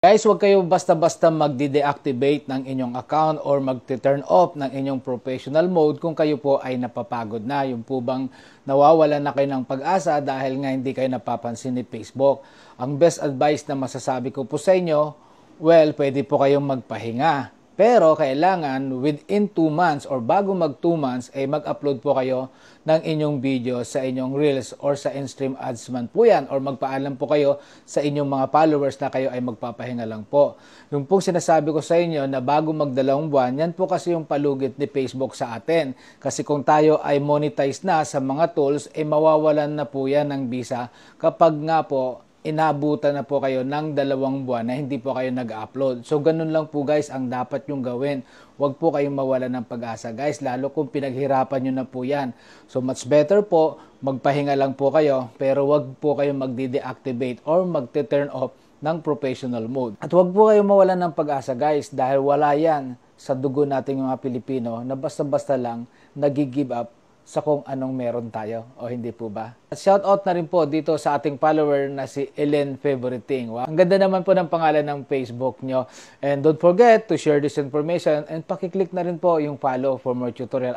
Guys, huwag kayo basta-basta magde-deactivate ng inyong account or magte-turn off ng inyong professional mode kung kayo po ay napapagod na. Yung po bang nawawalan na kayo ng pag-asa dahil nga hindi kayo napapansin ni Facebook. Ang best advice na masasabi ko po sa inyo, well, pwede po kayong magpahinga. Pero kailangan within 2 months or bago mag 2 months ay mag-upload po kayo ng inyong video sa inyong Reels or sa in-stream ads man po yan, or magpaalam po kayo sa inyong mga followers na kayo ay magpapahinga lang po. Yung pong sinasabi ko sa inyo na bago mag 2 buwan, yan po kasi yung palugit ni Facebook sa atin. Kasi kung tayo ay monetize na sa mga tools, ay mawawalan na po yan ng visa kapag nga po inabutan na po kayo ng 2 buwan na hindi po kayo nag-upload. So, ganun lang po guys ang dapat yung gawin. Huwag po kayong mawala ng pag-asa guys, lalo kung pinaghirapan nyo na po yan. So, much better po, magpahinga lang po kayo, pero huwag po kayong magde-deactivate or magte-turn off ng professional mode. At huwag po kayong mawala ng pag-asa guys, dahil wala yan sa dugo nating mga Pilipino na basta-basta lang nag-give up sa kung anong meron tayo, o hindi po ba? At shoutout na rin po dito sa ating follower na si Ellen Favoriting. Wow. Ang ganda naman po ng pangalan ng Facebook nyo. And don't forget to share this information and pakiclick na rin po yung follow for more tutorial.